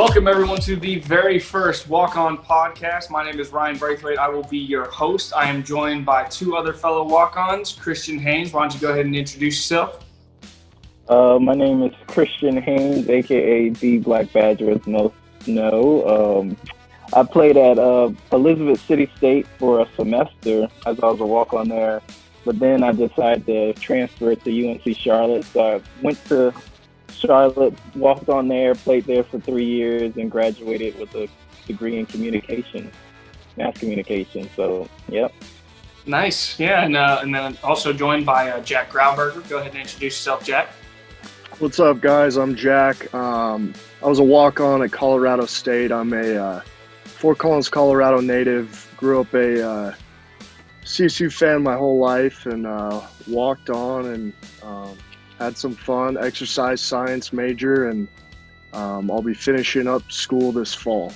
Welcome, everyone, to the very first Walk On podcast. My name is Ryan Braithwaite. I will be your host. I am joined by two other fellow Walk-Ons, Christian Haynes. Why don't you go ahead and introduce yourself? My name is Christian Haynes, a.k.a. the Black Badger, as most know. I played at Elizabeth City State for a semester as I was a walk-on there, but then I decided to transfer to UNC Charlotte. So I went to Charlotte, walked on there, played there for 3 years, and graduated with a degree in communication, mass communication. So, yep. Nice. Yeah, and then also joined by Jack Grauberger. Go ahead and introduce yourself, Jack. What's up, guys? I'm Jack. I was a walk-on at Colorado State. I'm a Fort Collins, Colorado native. Grew up a CSU fan my whole life and walked on and had some fun, exercise science major, and I'll be finishing up school this fall.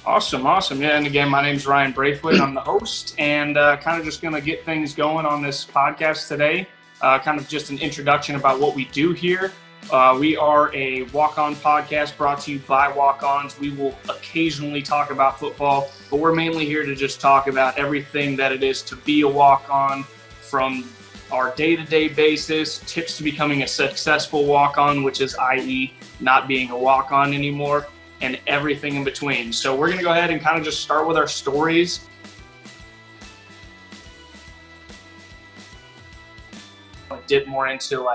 Awesome. Yeah, and again, my name's Ryan Braithwaite. I'm the host, and kind of just going to get things going on this podcast today. Kind of just an introduction about what we do here. We are a walk-on podcast brought to you by walk-ons. We will occasionally talk about football, but we're mainly here to just talk about everything that it is to be a walk-on, from our day-to-day basis, tips to becoming a successful walk-on, which is i.e. not being a walk-on anymore, and everything in between. So we're going to go ahead and kind of just start with our stories. Dip more into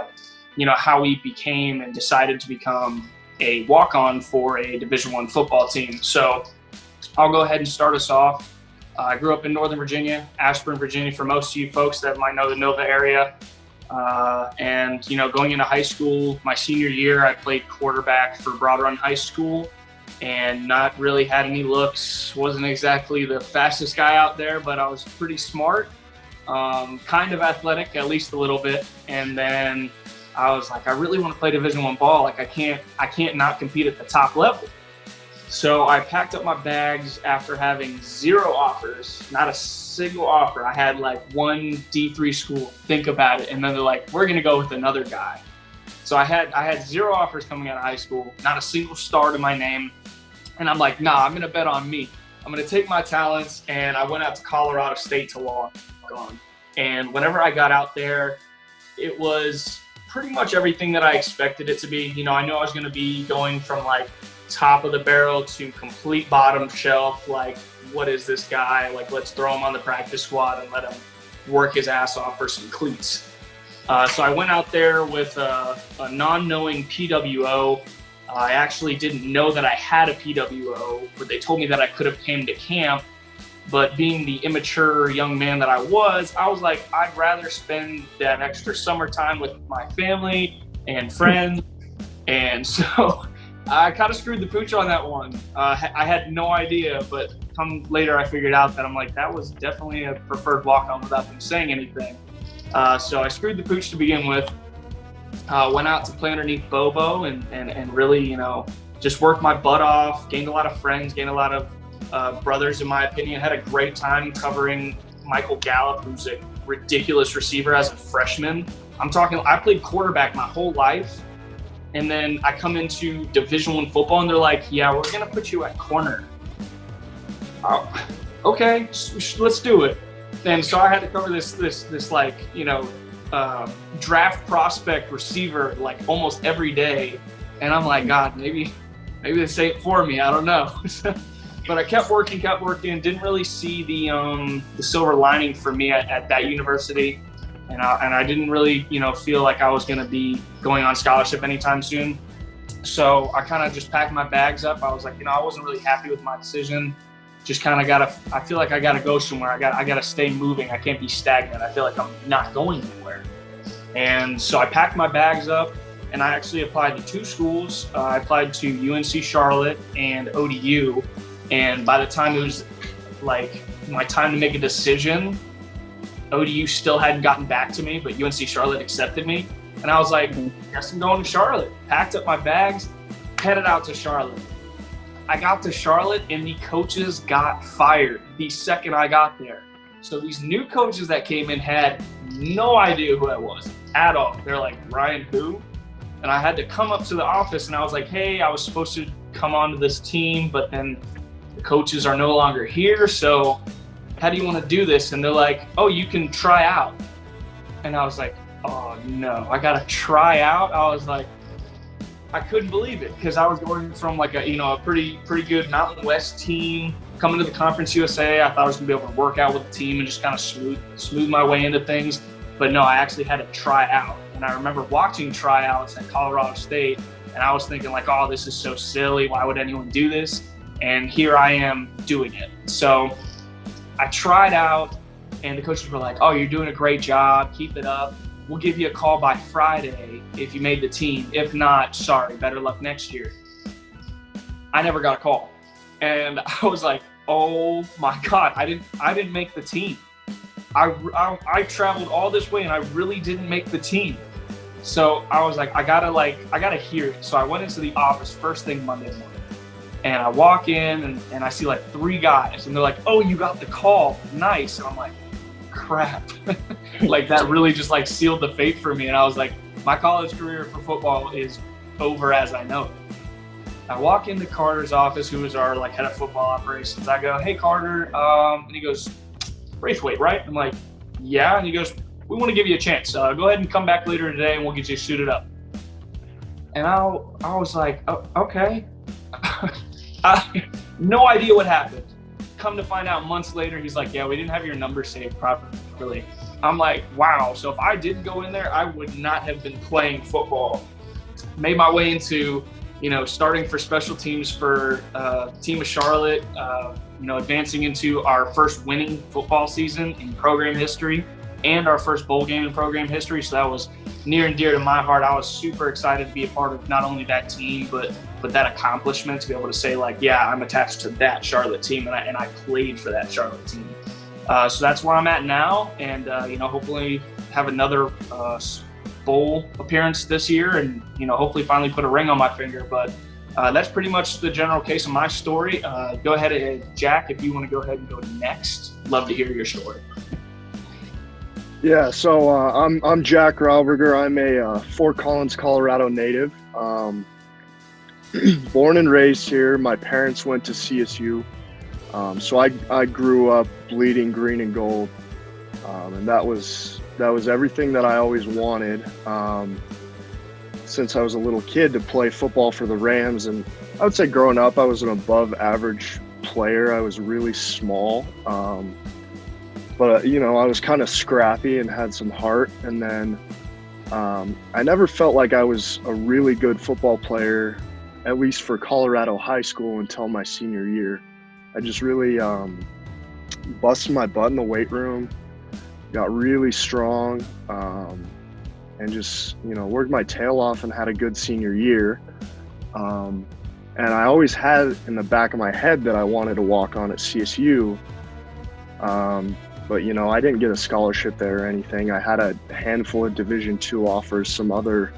how we became and decided to become a walk-on for a Division I football team. So I'll go ahead and start us off. I grew up in Northern Virginia, Ashburn, Virginia, for most of you folks that might know the Nova area. And going into high school, my senior year, I played quarterback for Broad Run High School and not really had any looks. Wasn't exactly the fastest guy out there, but I was pretty smart, kind of athletic, at least a little bit. And then I was like, I really want to play Division I ball. I can't not compete at the top level. So I packed up my bags after having 0 offers, not a single offer. I had one D3 school think about it, and then they're like, we're going to go with another guy. So I had 0 offers coming out of high school, not a single star to my name. And I'm like, nah, I'm going to bet on me. I'm going to take my talents, and I went out to Colorado State to walk on. And whenever I got out there, it was pretty much everything that I expected it to be. I knew I was going to be going from top of the barrel to complete bottom shelf. What is this guy? Let's throw him on the practice squad and let him work his ass off for some cleats. So I went out there with a non-knowing PWO. I actually didn't know that I had a PWO, but they told me that I could have came to camp. But being the immature young man that I was like, I'd rather spend that extra summertime with my family and friends. And so I kind of screwed the pooch on that one. I had no idea, but come later I figured out that I'm like, that was definitely a preferred walk-on without them saying anything. So I screwed the pooch to begin with. Went out to play underneath Bobo and really, just worked my butt off, gained a lot of friends, gained a lot of brothers, in my opinion. Had a great time covering Michael Gallup, who's a ridiculous receiver as a freshman. I played quarterback my whole life. And then I come into Division I football, and they're like, yeah, we're going to put you at corner. Oh, okay, let's do it. And so I had to cover this draft prospect receiver almost every day. And I'm like, God, maybe this ain't for me. I don't know. But I kept working, didn't really see the silver lining for me at that university. And I didn't really, feel like I was going to be going on scholarship anytime soon. So I kind of just packed my bags up. I was like, I wasn't really happy with my decision. Just kind of I feel like I got to go somewhere. I got to stay moving. I can't be stagnant. I feel like I'm not going anywhere. And so I packed my bags up, and I actually applied to 2 schools. I applied to UNC Charlotte and ODU. And by the time it was my time to make a decision, ODU still hadn't gotten back to me, but UNC Charlotte accepted me. And I was like, guess I'm going to Charlotte. Packed up my bags, headed out to Charlotte. I got to Charlotte, and the coaches got fired the second I got there. So these new coaches that came in had no idea who I was at all. They're like, Ryan, who? And I had to come up to the office, and I was like, hey, I was supposed to come onto this team, but then the coaches are no longer here. So how do you want to do this? And they're like, oh, you can try out. And I was like, oh no, I got to try out. I was like, I couldn't believe it, because I was going from like a pretty good Mountain West team coming to the Conference USA. I thought I was gonna be able to work out with the team and just kind of smooth my way into things. But no, I actually had to try out. And I remember watching tryouts at Colorado State, and I was thinking like, oh, this is so silly. Why would anyone do this? And here I am doing it. So I tried out, and the coaches were like, oh, you're doing a great job. Keep it up. We'll give you a call by Friday if you made the team. If not, sorry, better luck next year. I never got a call. And I was like, oh my God, I didn't make the team. I traveled all this way and I really didn't make the team. So I was like, I gotta hear it. So I went into the office first thing Monday morning, and I walk in and I see like 3 guys, and they're like, oh, you got the call, nice. And I'm like, crap. Like that really just like sealed the fate for me. And I was like, my college career for football is over as I know it. I walk into Carter's office, who is our like head of football operations. I go, hey Carter, and he goes, Braithwaite, right? I'm like, yeah. And he goes, we want to give you a chance. Go ahead and come back later today and we'll get you suited up. And I was like, oh, okay. No idea what happened. Come to find out months later, he's like, yeah, we didn't have your number saved properly. I'm like, wow. So if I didn't go in there, I would not have been playing football. Made my way into, starting for special teams for team of Charlotte, advancing into our first winning football season in program history and our first bowl game in program history. So that was near and dear to my heart. I was super excited to be a part of not only that team, but that accomplishment, to be able to say like, yeah, I'm attached to that Charlotte team, and I played for that Charlotte team. So that's where I'm at now, and hopefully have another bowl appearance this year, and hopefully finally put a ring on my finger. But that's pretty much the general case of my story. Go ahead, Jack, if you want to go ahead and go next. Love to hear your story. Yeah, so I'm Jack Rauberger. I'm a Fort Collins, Colorado native. Born and raised here. My parents went to CSU, so I grew up bleeding green and gold, and that was everything that I always wanted since I was a little kid, to play football for the Rams. And I would say growing up, I was an above average player. I was really small, but I was kind of scrappy and had some heart. And then I never felt like I was a really good football player, at least for Colorado high school, until my senior year. I just really busted my butt in the weight room, got really strong, and just worked my tail off and had a good senior year. And I always had in the back of my head that I wanted to walk on at CSU, but I didn't get a scholarship there or anything. I had a handful of Division II offers, some other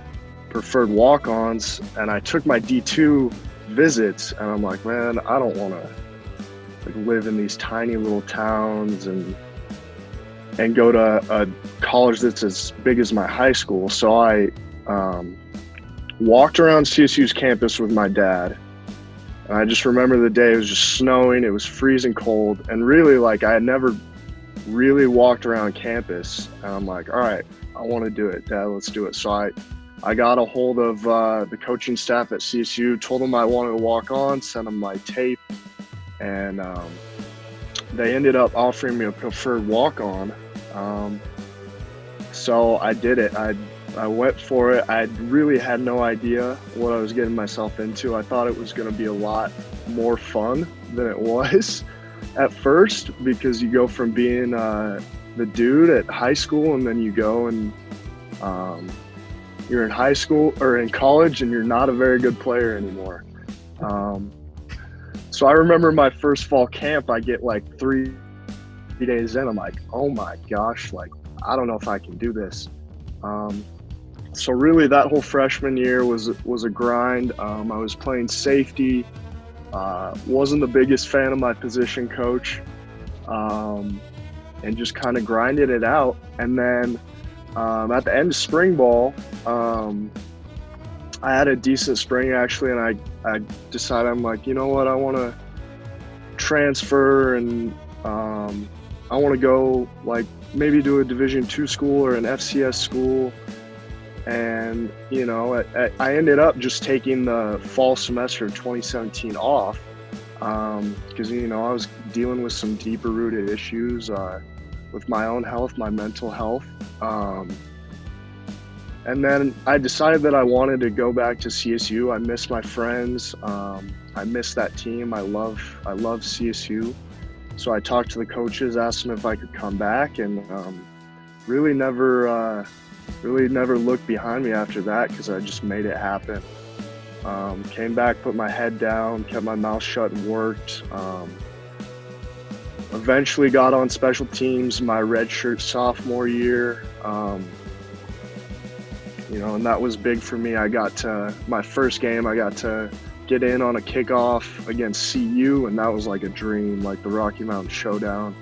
preferred walk-ons, and I took my D2 visits, and I'm like, man, I don't want to live in these tiny little towns and go to a college that's as big as my high school. So I walked around CSU's campus with my dad, and I just remember the day. It was just snowing, it was freezing cold, and really I had never really walked around campus, and I'm like, all right, I want to do it, Dad, let's do it. So I got a hold of the coaching staff at CSU, told them I wanted to walk on, sent them my tape, and they ended up offering me a preferred walk-on. So I did it. I went for it. I really had no idea what I was getting myself into. I thought it was going to be a lot more fun than it was at first, because you go from being the dude at high school, and then you go and you're in high school or in college, and you're not a very good player anymore. So I remember my first fall camp, I get 3 days in, I'm like, oh my gosh, I don't know if I can do this. So really that whole freshman year was a grind. I was playing safety, wasn't the biggest fan of my position coach, and just kind of grinded it out. And then at the end of spring ball, I had a decent spring actually, and I decided, I'm like, you know what, I want to transfer, and I want to go like maybe do a Division II school or an FCS school. And you know, I ended up just taking the fall semester of 2017 off because you know, I was dealing with some deeper rooted issues with my own health, my mental health. And then I decided that I wanted to go back to CSU. I miss my friends. I miss that team. I love CSU. So I talked to the coaches, asked them if I could come back, and really never looked behind me after that, because I just made it happen. Came back, put my head down, kept my mouth shut, and worked. Eventually got on special teams my redshirt sophomore year. You know, and that was big for me. I got to my first game, I got to get in on a kickoff against CU, and that was like a dream, like the Rocky Mountain Showdown.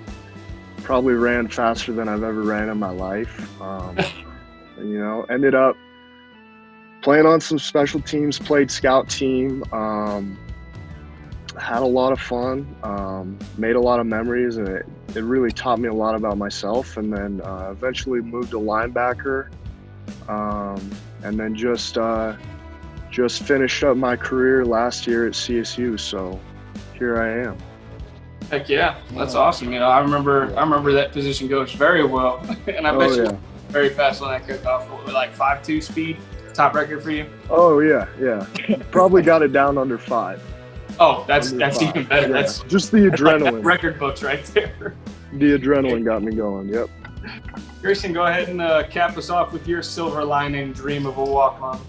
Probably ran faster than I've ever ran in my life. And, you know, ended up playing on some special teams, played scout team, had a lot of fun, made a lot of memories, and it really taught me a lot about myself. And then eventually moved to linebacker. And then just finished up my career last year at CSU, so here I am. Heck yeah, that's awesome. You know, I remember that position goes very well, and I bet you very fast on that kickoff. Like 5.2 speed, top record for you. Oh yeah. Probably got it down under 5. Oh, that's even better. Yeah. That's just the adrenaline. Like record books right there. The adrenaline got me going. Yep. Grayson, go ahead and cap us off with your silver lining dream of a walk-on.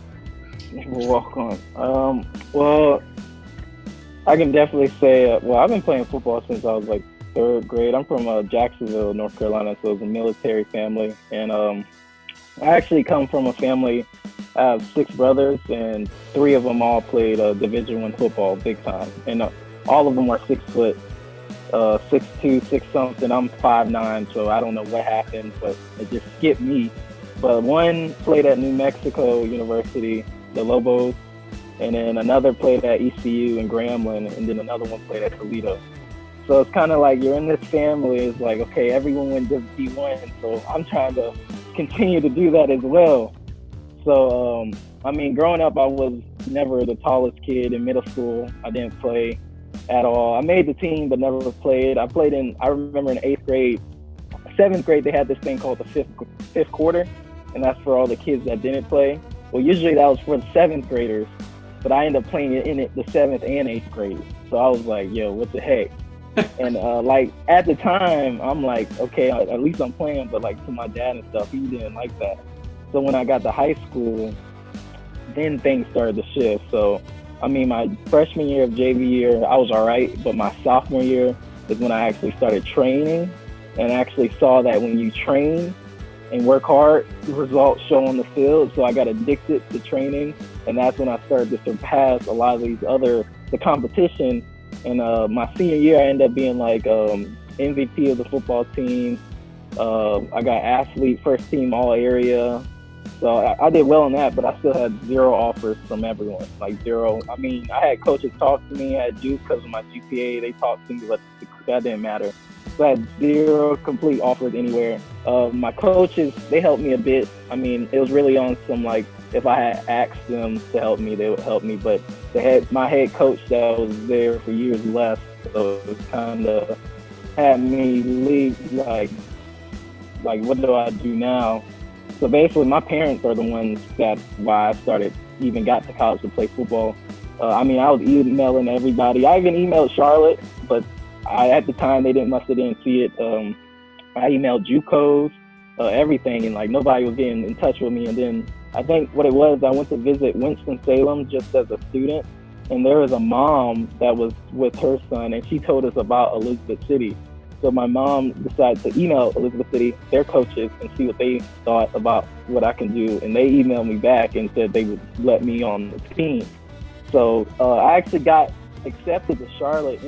Well, I can definitely say, I've been playing football since I was like 3rd grade. I'm from Jacksonville, North Carolina, so it's a military family. And I actually come from a family. I have 6 brothers, and 3 of them all played Division I football big time. And all of them are 6 foot. 6'2", 6 something. I'm 5'9", so I don't know what happened, but it just skipped me. But one played at New Mexico University, the Lobos, and then another played at ECU in Grambling, and then another one played at Toledo. So it's kind of like you're in this family. It's like, okay, everyone went to D1, so I'm trying to continue to do that as well. So, I mean, growing up, I was never the tallest kid in middle school. I didn't play at all. I made the team, but never played. I remember in 8th grade, 7th grade, they had this thing called the fifth quarter, and that's for all the kids that didn't play. Well, usually that was for the 7th graders, but I ended up playing in it the 7th and 8th grade. So I was like, yo, what the heck? And like at the time, I'm like, okay, at least I'm playing, but like to my dad and stuff, he didn't like that. So when I got to high school, then things started to shift. So I mean, my freshman year of JV year, I was all right, but my sophomore year is when I actually started training and actually saw that when you train and work hard, the results show on the field. So I got addicted to training, and that's when I started to surpass a lot of the competition. And my senior year, I ended up being like MVP of the football team. I got athlete, first team all area. So I did well in that, but I still had 0 offers from everyone, like 0. I mean, I had coaches talk to me, I had Duke because of my GPA, they talked to me, but that didn't matter. So I had 0 complete offers anywhere. My coaches, they helped me a bit. I mean, it was really on some, like, if I had asked them to help me, they would help me, but my head coach that was there for years left, so it kind of had me leave, like, what do I do now? So basically, my parents are the ones that's why I even got to college to play football. I mean, I was emailing everybody. I even emailed Charlotte, but at the time, they didn't see it. I emailed JUCOs, everything, and like nobody was getting in touch with me. And then I think what it was, I went to visit Winston-Salem just as a student, and there was a mom that was with her son, and she told us about Elizabeth City. So my mom decided to email Elizabeth City, their coaches, and see what they thought about what I can do. And they emailed me back and said they would let me on the team. So I actually got accepted to Charlotte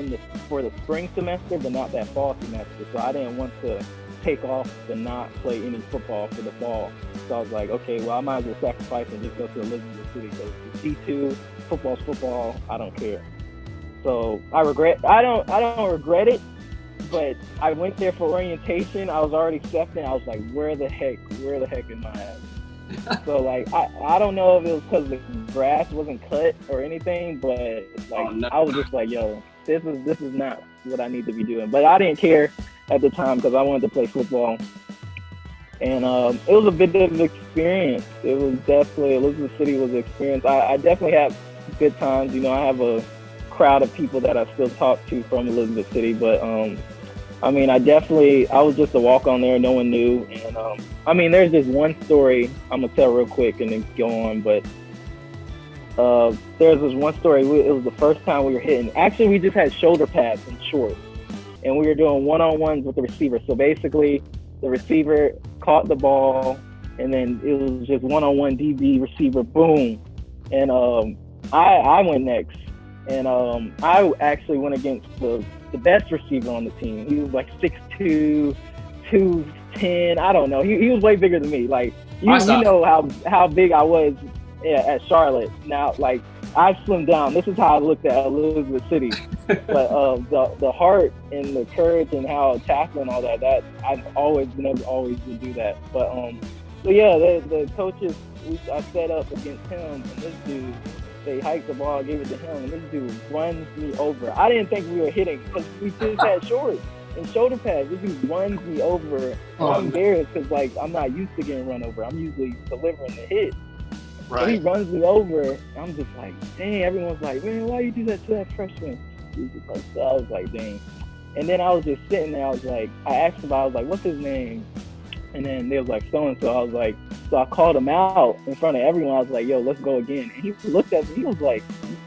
for the spring semester, but not that fall semester. So I didn't want to take off to not play any football for the fall. So I was like, okay, well, I might as well sacrifice and just go to Elizabeth City because it's D2, football's football. I don't care. So I don't regret it, but I went there for orientation. I was already accepting. I was like, where the heck am I at? So like, I don't know if it was because the grass wasn't cut or anything, but like, I was just like, yo, this is not what I need to be doing. But I didn't care at the time because I wanted to play football. And it was a bit of an experience. It was definitely, Elizabeth City was an experience. I definitely had good times. You know, I have a crowd of people that I still talk to from Elizabeth City. But, I mean, I was just a walk-on there. No one knew. And, I mean, there's this one story I'm going to tell real quick and then go on. But there's this one story. It was the first time we were hitting. Actually, we just had shoulder pads and shorts. And we were doing one-on-ones with the receiver. So basically, the receiver caught the ball, and then it was just one-on-one DB receiver, boom. And I went next, and I actually went against the best receiver on the team. He was like 6'2", 210. I don't know. He was way bigger than me. Like you know how big I was at Charlotte. Now, like I slimmed down. This is how I looked at Elizabeth City. But the heart and the courage and how tackling all that I've always been able to always do that. But so yeah, the coaches, I set up against him, and this dude, they hiked the ball, gave it to him, and this dude runs me over. I didn't think we were hitting because we just had shorts and shoulder pads. This dude runs me over. I'm embarrassed because like I'm not used to getting run over. I'm usually delivering the hit. Right. So he runs me over. I'm just like, dang. Everyone's like, man, why you do that to that freshman? So I was like, dang. And then I was just sitting there. I was like, I asked him, I was like, what's his name? And then they was like, so-and-so. I was like, so I called him out in front of everyone. I was like, yo, let's go again. And he looked at me. He was like,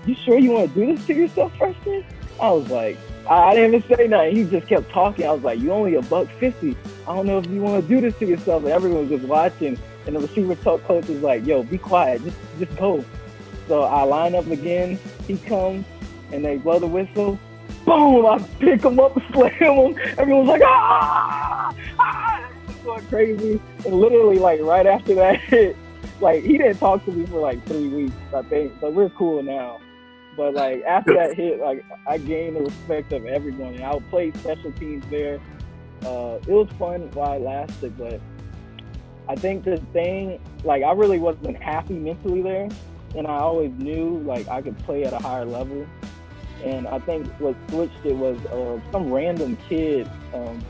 you sure you want to do this to yourself, freshman? I was like, I didn't even say nothing. He just kept talking. I was like, you only $150. I don't know if you want to do this to yourself. And everyone was just watching. And the receiver coach was like, yo, be quiet. Just go. So I line up again. He comes. And they blow the whistle, boom! I pick him up and slam him. Everyone's like, going crazy. And literally, like right after that hit, like he didn't talk to me for like 3 weeks, I think. But we're cool now. But like after that hit, like I gained the respect of everyone, and I played special teams there. It was fun while it lasted, but I think the thing, like I really wasn't happy mentally there, and I always knew like I could play at a higher level. And I think what switched it was some random kid.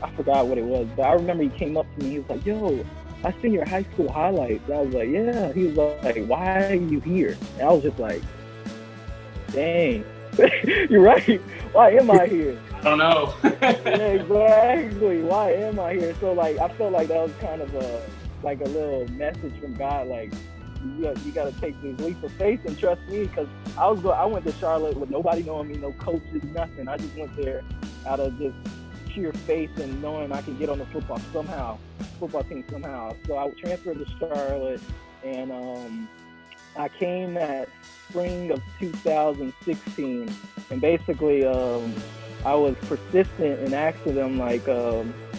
I forgot what it was, but I remember he came up to me. He was like, yo, I seen your high school highlights. And I was like, yeah. He was like, why are you here? And I was just like, dang, you're right. Why am I here? I don't know. Yeah, exactly. Why am I here? So like, I felt like that was kind of a little message from God, like, you got to take this leap of faith and trust me, because I went to Charlotte with nobody knowing me, no coaches, nothing. I just went there out of just sheer faith and knowing I could get on the football team somehow. So I transferred to Charlotte, and I came that spring of 2016, and basically I was persistent in asking them like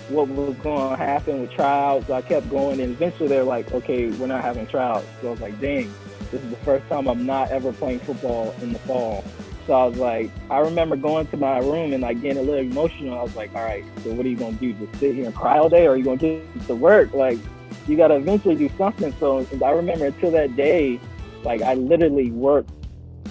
what was going to happen with tryouts. So I kept going, and eventually they're like, okay, we're not having tryouts. So I was like, dang, this is the first time I'm not ever playing football in the fall. So I was like, I remember going to my room and like getting a little emotional. I was like, all right, so what are you going to do? Just sit here and cry all day, or are you going to get to work? Like, you got to eventually do something. So I remember until that day, like I literally worked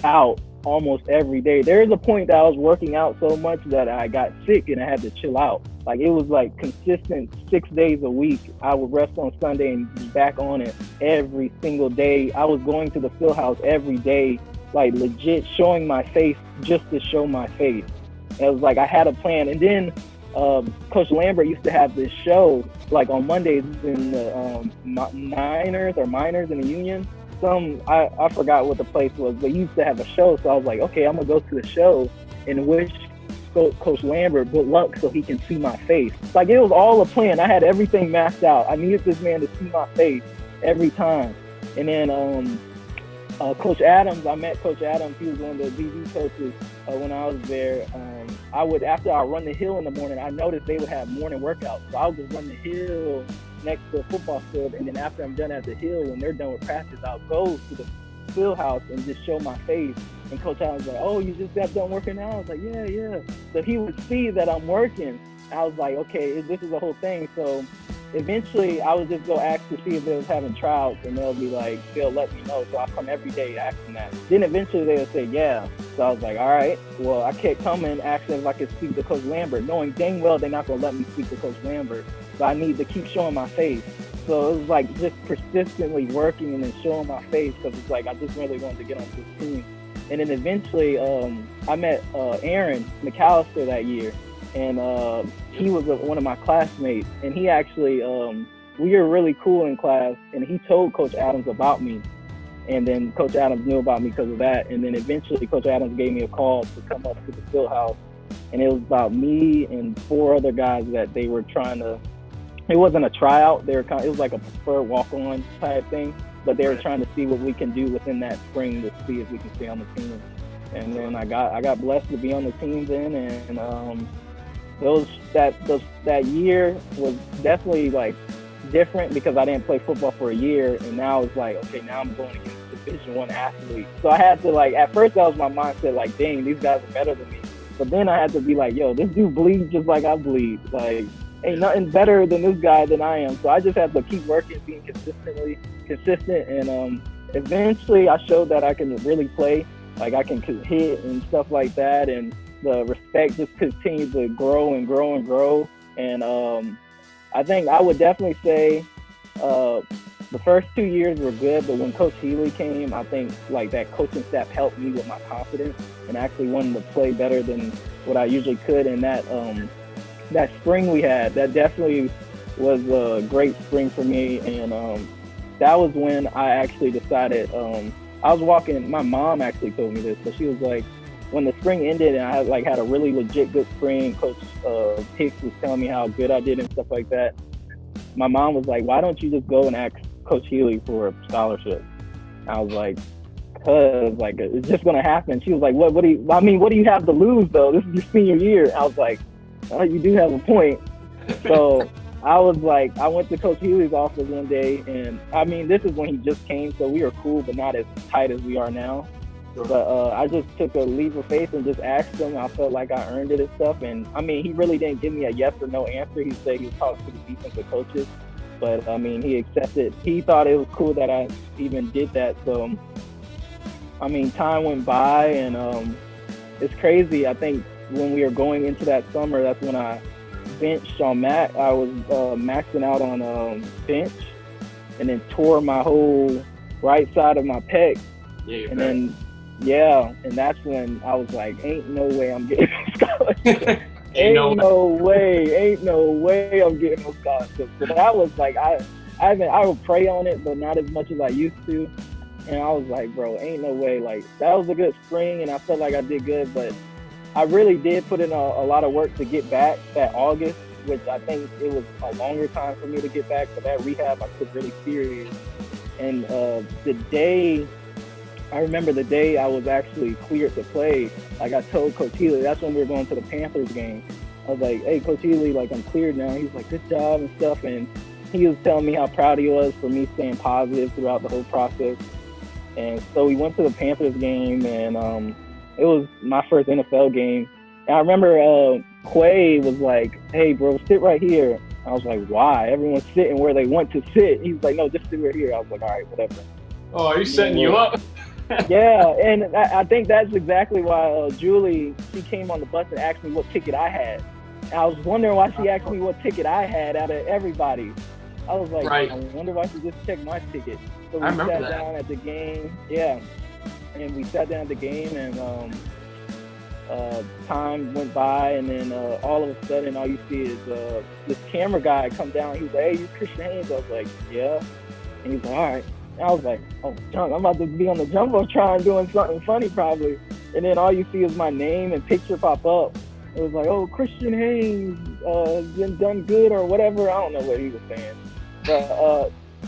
out almost every day. There was a point that I was working out so much that I got sick and I had to chill out. Like it was like consistent 6 days a week. I would rest on Sunday and be back on it every single day. I was going to the field house every day, like legit showing my face just to show my face. It was like I had a plan. And then Coach Lambert used to have this show like on Mondays in the minors in the Union. I forgot what the place was, but he used to have a show. So I was like, okay, I'm gonna go to the show and wish Coach Lambert good luck so he can see my face. Like it was all a plan. I had everything mapped out. I needed this man to see my face every time. And then Coach Adams, I met Coach Adams. He was one of the DB coaches when I was there. After I run the hill in the morning, I noticed they would have morning workouts. So I would just run the hill next to a football field. And then after I'm done at the hill, when they're done with practice, I'll go to the field house and just show my face. And Coach Allen's like, "Oh, you just got done working out?" I was like, "Yeah." So he would see that I'm working. I was like, "Okay, this is the whole thing." So eventually I would just go ask to see if they was having tryouts, and they'll be like, they'll let me know. So I'll come every day asking that. Then eventually they would say, "Yeah." So I was like, "All right." Well, I kept coming asking if I could speak to Coach Lambert, knowing dang well they're not going to let me speak to Coach Lambert. So I need to keep showing my face. So it was like just persistently working and then showing my face, because it's like I just really wanted to get on this team. And then eventually I met Aaron McAllister that year. And he was one of my classmates, and he actually, we were really cool in class, and he told Coach Adams about me, and then Coach Adams knew about me because of that. And then eventually Coach Adams gave me a call to come up to the field house, and it was about me and 4 other guys that they were trying to, it wasn't a tryout, it was like a preferred walk-on type thing, but they were trying to see what we can do within that spring to see if we can stay on the team. And then I got blessed to be on the team then, and that year was definitely like different because I didn't play football for a year, and now it's like, okay, now I'm going against Division I athletes. So I had to, like, at first that was my mindset, like, dang, these guys are better than me. But then I had to be like, yo, this dude bleeds just like I bleed. Like, ain't nothing better than this guy than I am. So I just had to keep working, being consistent, and eventually I showed that I can really play. Like, I can hit and stuff like that, and the respect just continued to grow and grow and grow. And I think I would definitely say the first 2 years were good, but when Coach Healy came, I think like that coaching staff helped me with my confidence and actually wanting to play better than what I usually could. And that spring we had, that definitely was a great spring for me. And that was when I actually decided, I was walking, my mom actually told me this, but she was like, when the spring ended and I had a really legit good spring, Coach Hicks was telling me how good I did and stuff like that. My mom was like, "Why don't you just go and ask Coach Healy for a scholarship?" I was like, "Cause like it's just gonna happen." She was like, "What do you have to lose though? This is your senior year." I was like, "Oh, you do have a point." So I was like, I went to Coach Healy's office one day, and I mean, this is when he just came, so we were cool, but not as tight as we are now. But I just took a leap of faith and just asked him. I felt like I earned it and stuff. And I mean, he really didn't give me a yes or no answer. He said he was talking to the defensive coaches. But I mean, he accepted. He thought it was cool that I even did that. So, I mean, time went by, and it's crazy. I think when we were going into that summer, that's when I benched on Mac. I was maxing out on bench, and then tore my whole right side of my pec. Yeah, and then. Yeah, and that's when I was like, ain't no way I'm getting a scholarship. ain't no way I'm getting a scholarship. So that was like, I would pray on it, but not as much as I used to. And I was like, bro, ain't no way. Like, that was a good spring, and I felt like I did good, but I really did put in a lot of work to get back that August, which I think it was a longer time for me to get back, but that rehab I took really serious. And I remember the day I was actually cleared to play, like I told Coach Healy, that's when we were going to the Panthers game. I was like, "Hey, Coach Healy, like, I'm cleared now." He was like, "Good job," and stuff. And he was telling me how proud he was for me staying positive throughout the whole process. And so we went to the Panthers game, and it was my first NFL game. And I remember Quay was like, "Hey, bro, sit right here." I was like, "Why? Everyone's sitting where they want to sit." He was like, "No, just sit right here." I was like, "All right, whatever." Oh, are you setting you up? Yeah, and I think that's exactly why Julie, she came on the bus and asked me what ticket I had. And I was wondering why she asked me what ticket I had out of everybody. I was like, I wonder why she just checked my ticket. So we sat down at the game. Yeah, and we sat down at the game, and time went by, and then all of a sudden, all you see is this camera guy come down. He was like, "Hey, you Christian Haynes?" I was like, "Yeah," and he's like, "All right." I was like, "Oh, I'm about to be on the Jumbotron doing something funny probably." And then all you see is my name and picture pop up. It was like, "Oh, Christian Haynes has been done good," or whatever. I don't know what he was saying.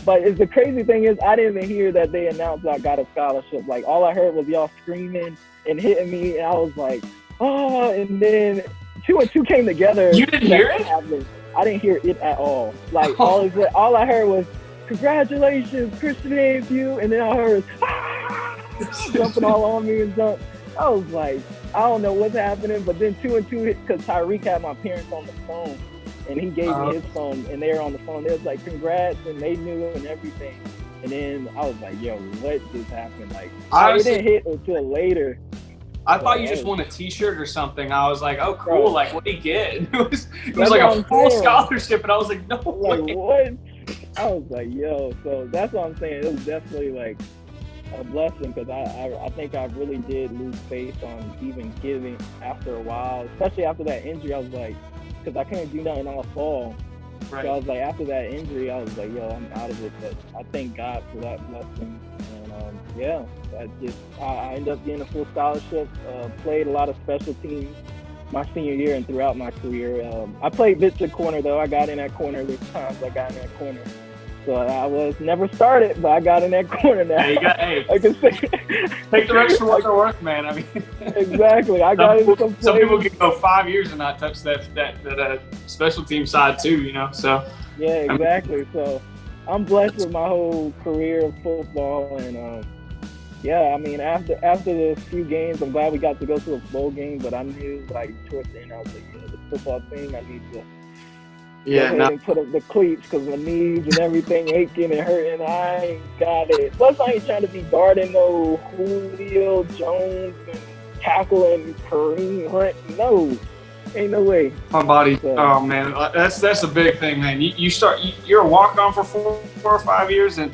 But the crazy thing is, I didn't even hear that they announced I got a scholarship. Like, all I heard was y'all screaming and hitting me, and I was like, "Oh!" And then 2 and 2 came together. You didn't hear it? I didn't hear it at all. Like all I heard was, "Congratulations, Christian Haynes, you," and then I heard jumping all on me and stuff. I was like, I don't know what's happening, but then 2 and 2 hit because Tyreek had my parents on the phone, and he gave me his phone, and they were on the phone. They was like, "Congrats," and they knew and everything. And then I was like, "Yo, what just happened?" Like, it didn't hit until later. I thought you just won a T-shirt or something. I was like, "Oh, cool! Bro, like, what did he get?" It was like a full scholarship, and I was like, "No like, way!" What? I was like, "Yo!" So that's what I'm saying. It was definitely like a blessing because I think I really did lose faith on even giving after a while, especially after that injury. I was like, because I couldn't do nothing all fall. Right. So I was like, after that injury, I was like, "Yo, I'm out of it." But I thank God for that blessing. And I ended up getting a full scholarship. Played a lot of special teams my senior year and throughout my career. I played Victor corner though. I got in that corner. There's times I got in that corner. So I was never started, but I got in that corner now. Hey, I can say, take the reps for what they're worth, man. I mean, exactly. I got in some people can go 5 years and not touch that special team side too, you know. So yeah, exactly. So I'm blessed with my whole career of football, and yeah, I mean, after the few games, I'm glad we got to go to a bowl game. But I knew, like, towards the end, I was like, the football thing, I need to go ahead and put up the cleats because my knees and everything aching and hurting. I ain't got it. Plus, I ain't trying to be guarding no Julio Jones and tackling Kareem Hunt. No, ain't no way. My body. So, oh man, that's a big thing, man. You're a walk on for 4 or 5 years, and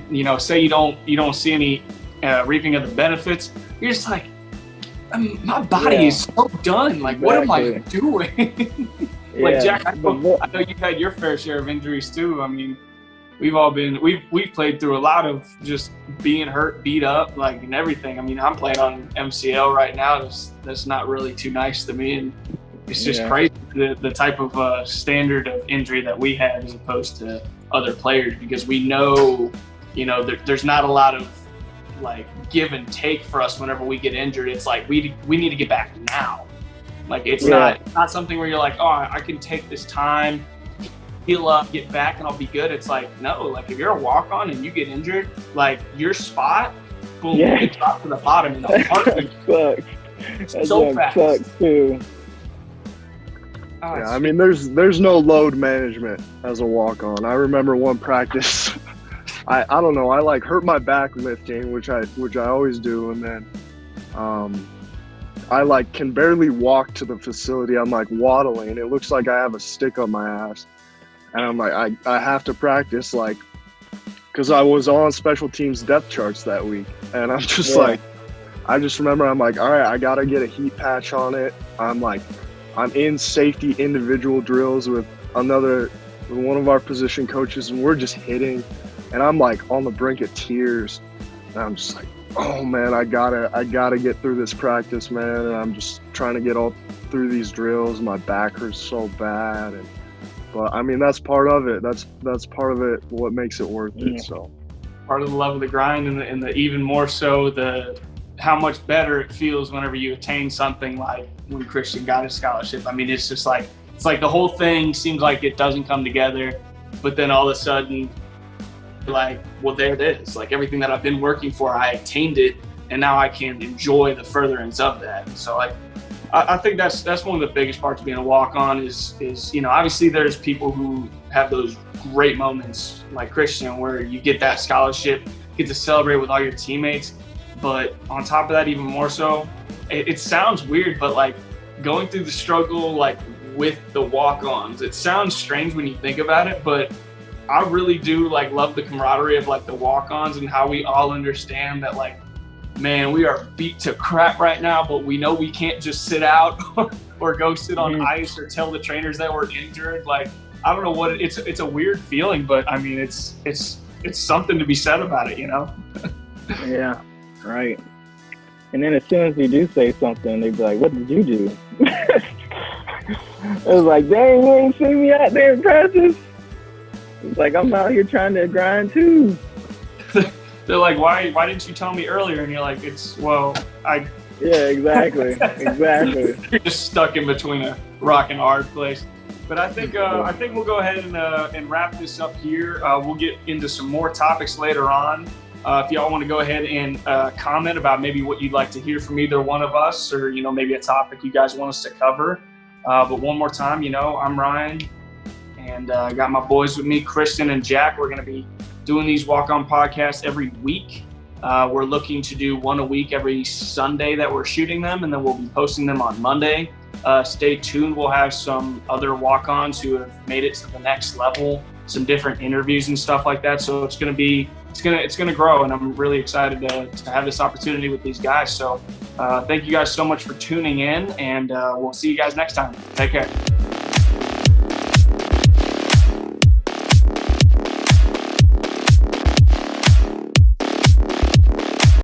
you know, say you don't see any reaping of the benefits. You're just like, my body is so done. Like, what am I doing? Like, Jack, I know you've had your fair share of injuries too. I mean, we've played through a lot of just being hurt, beat up, like, and everything. I mean, I'm playing on MCL right now. That's not really too nice to me, and it's just crazy the type of standard of injury that we have as opposed to other players, because we know, you know, there's not a lot of like give and take for us whenever we get injured. It's like we need to get back now. Like, it's not something where you're like, "Oh, I can take this time, heal up, get back, and I'll be good." It's like, no, like, if you're a walk-on and you get injured, like, your spot, boom, you drop to the bottom in the heartbeat. Sucks. So fast. Sucks too. I mean, there's no load management as a walk-on. I remember one practice, I don't know, I like hurt my back lifting, which I always do, and then I like can barely walk to the facility. I'm like waddling. It looks like I have a stick on my ass, and I'm like, I have to practice, like, because I was on special teams depth charts that week, and I'm just like, I just remember I'm like, all right, I gotta get a heat patch on it. I'm in safety individual drills with one of our position coaches, and we're just hitting, and I'm like on the brink of tears, and I'm just like, oh man, I gotta get through this practice, man. And I'm just trying to get all through these drills. My back hurts so bad, but I mean, that's part of it. That's part of it. What makes it worth it. So part of the love of the grind, and the even more so how much better it feels whenever you attain something like when Christian got his scholarship. I mean, it's just like, it's like the whole thing seems like it doesn't come together, but then all of a sudden, like, well, there it is. Like, everything that I've been working for, I attained it, and now I can enjoy the furtherance of that. And so I think that's one of the biggest parts of being a walk-on is, you know, obviously there's people who have those great moments like Christian where you get that scholarship, get to celebrate with all your teammates. But on top of that, even more so, it sounds weird, but like going through the struggle, like with the walk-ons, it sounds strange when you think about it, but I really do like love the camaraderie of like the walk-ons and how we all understand that, like, man, we are beat to crap right now, but we know we can't just sit out or go sit on ice or tell the trainers that we're injured. Like, I don't know what it's a weird feeling, but I mean, it's something to be said about it, you know? Yeah, right. And then as soon as you do say something, they be like, "What did you do?" It was like, "Dang, you ain't seen me out there in practice." It's like, I'm out here trying to grind too. They're like, why didn't you tell me earlier? And you're like, Yeah, exactly. Exactly. You're just stuck in between a rock and a hard place. But I think we'll go ahead and wrap this up here. We'll get into some more topics later on. If y'all want to go ahead and comment about maybe what you'd like to hear from either one of us, or maybe a topic you guys want us to cover. But one more time, I'm Ryan, and I got my boys with me, Kristen and Jack. We're going to be doing these walk-on podcasts every week. We're looking to do one a week every Sunday that we're shooting them, and then we'll be posting them on Monday. Stay tuned. We'll have some other walk-ons who have made it to the next level, some different interviews and stuff like that. So it's going to grow, and I'm really excited to have this opportunity with these guys. So thank you guys so much for tuning in, and we'll see you guys next time. Take care.